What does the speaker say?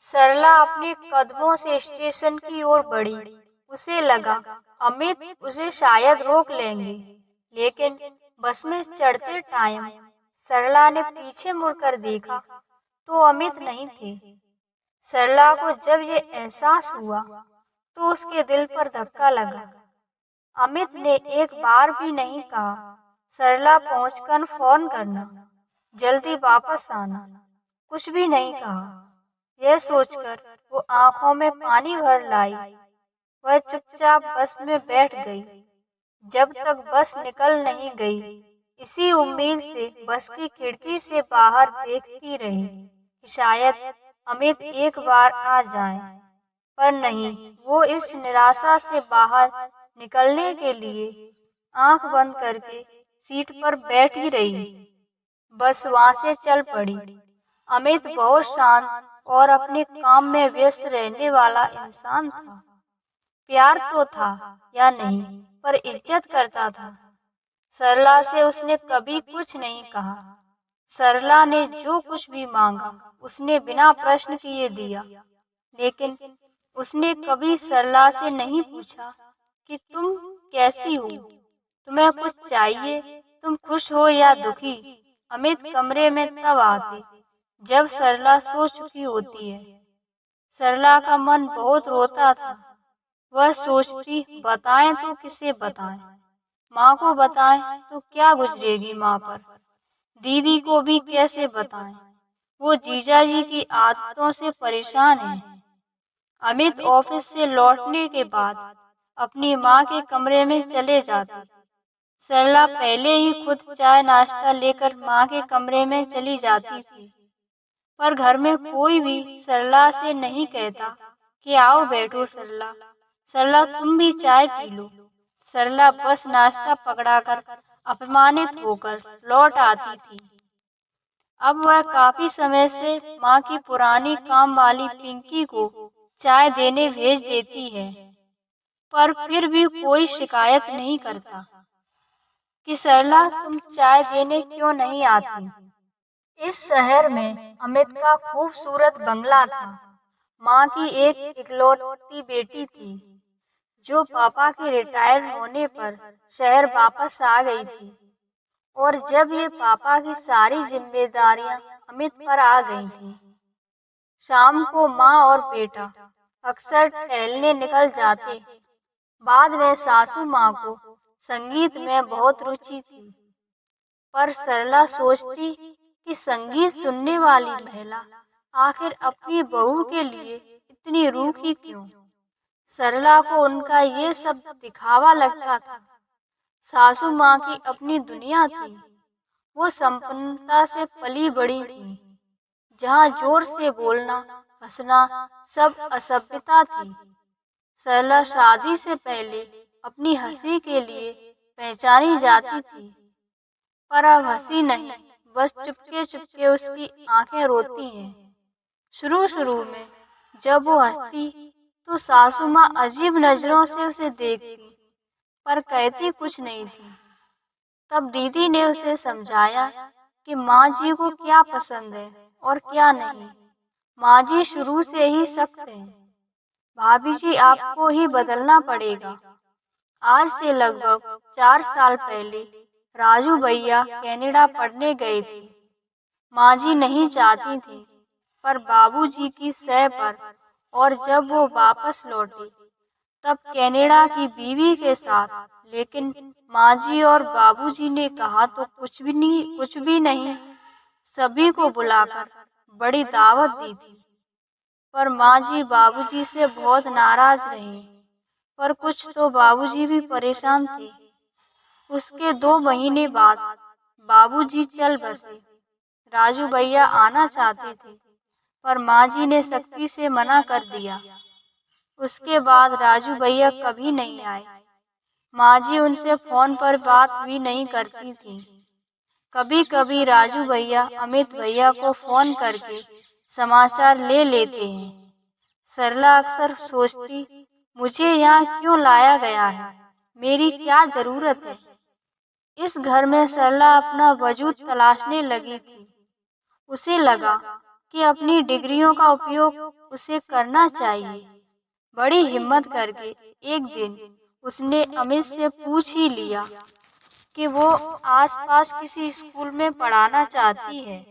सरला अपने कदमों से स्टेशन की ओर बढ़ी। उसे लगा अमित उसे शायद रोक लेंगे, लेकिन बस में चढ़ते टाइम सरला ने पीछे मुड़कर देखा तो अमित नहीं थे। सरला को जब ये एहसास हुआ तो उसके दिल पर धक्का लगा। अमित ने एक बार भी नहीं कहा, सरला पहुंचकर फोन करना, जल्दी वापस आना। कुछ भी नहीं कहा। यह सोचकर वो आंखों में पानी भर लाई। वह चुपचाप बस में बैठ गई जब तक बस निकल नहीं गई। इसी उम्मीद से बस की खिड़की से बाहर देखती रही कि शायद अमित एक बार आ जाए, पर नहीं। वो इस निराशा से बाहर निकलने के लिए आंख बंद करके सीट पर बैठ ही रही। बस वहां से चल पड़ी। अमित बहुत शांत और अपने काम में व्यस्त रहने वाला इंसान था। प्यार तो था या नहीं, पर इज्जत करता था। सरला से उसने कभी कुछ नहीं कहा। सरला ने जो कुछ भी मांगा उसने बिना प्रश्न किए दिया, लेकिन उसने कभी सरला से नहीं पूछा कि तुम कैसी हो, तुम्हें कुछ चाहिए, तुम खुश हो या दुखी। अमित कमरे में तब आते जब सरला सो चुकी होती है। सरला का मन बहुत रोता था। वह सोचती, बताएं तो किसे बताएं, माँ को बताएं तो क्या गुजरेगी माँ पर, दीदी को भी कैसे बताएं, वो जीजाजी की आदतों से परेशान है। अमित ऑफिस से लौटने के बाद अपनी माँ के कमरे में चले जाते। सरला पहले ही खुद चाय नाश्ता लेकर माँ के कमरे में चली जाती थी, पर घर में कोई भी सरला से नहीं कहता कि आओ बैठो सरला, सरला तुम भी चाय पी लो। सरला बस नाश्ता पकड़ाकर अपमानित होकर लौट आती थी। अब वह काफी समय से माँ की पुरानी काम वाली पिंकी को चाय देने भेज देती है, पर फिर भी कोई शिकायत नहीं करता कि सरला तुम चाय देने क्यों नहीं आती। इस शहर में अमित का खूबसूरत बंगला था। माँ की एक इकलौती बेटी थी जो पापा के रिटायर होने पर शहर वापस आ गई थी, और जब ये पापा की सारी जिम्मेदारियां अमित पर आ गई थी। शाम को माँ और बेटा अक्सर टहलने निकल जाते। बाद में सासू माँ को संगीत में बहुत रुचि थी, पर सरला सोचती कि संगीत सुनने वाली महिला आखिर अपनी बहू के लिए इतनी रूखी क्यों। सरला को उनका ये सब दिखावा लगता था। सासू माँ की अपनी दुनिया थी। वो संपन्नता से पली बड़ी थी, जहाँ जोर से बोलना हंसना सब असभ्यता थी। सरला शादी से पहले अपनी हंसी के लिए पहचानी जाती थी, पर अब हंसी नहीं, बस चुपके चुपके उसकी आंखें रोती हैं। शुरू शुरू में जब वो हंसती तो सासू माँ अजीब नजरों से उसे देखती, पर कहती कुछ नहीं थी। तब दीदी ने उसे समझाया कि माँ जी को क्या पसंद है और क्या नहीं। माँ जी शुरू से ही सख्त हैं। भाभी जी आपको ही बदलना पड़ेगा। आज से लगभग 4 साल पहले राजू भैया कनाडा पढ़ने गए थे। माँ जी नहीं चाहती थी, पर बाबूजी की सह पर, और जब वो वापस लौटे तब कनाडा की बीवी के साथ। लेकिन माँ जी और बाबूजी ने कहा तो कुछ भी नहीं, सभी को बुलाकर बड़ी दावत दी थी। पर माँ जी बाबूजी से बहुत नाराज रही, पर कुछ तो बाबूजी भी परेशान थे। उसके 2 महीने बाद बाबूजी चल बसे। राजू भैया आना चाहते थे, पर माँ जी ने सख्ती से मना कर दिया। उसके बाद राजू भैया कभी नहीं आए। माँ जी उनसे फोन पर बात भी नहीं करती थी। कभी कभी राजू भैया अमित भैया को फोन करके समाचार ले लेते हैं। सरला अक्सर सोचती, मुझे यहाँ क्यों लाया गया है, मेरी क्या जरूरत है। इस घर में सरला अपना वजूद तलाशने लगी थी। उसे लगा कि अपनी डिग्रियों का उपयोग उसे करना चाहिए। बड़ी हिम्मत करके एक दिन उसने अमित से पूछ ही लिया कि वो आसपास किसी स्कूल में पढ़ाना चाहती है।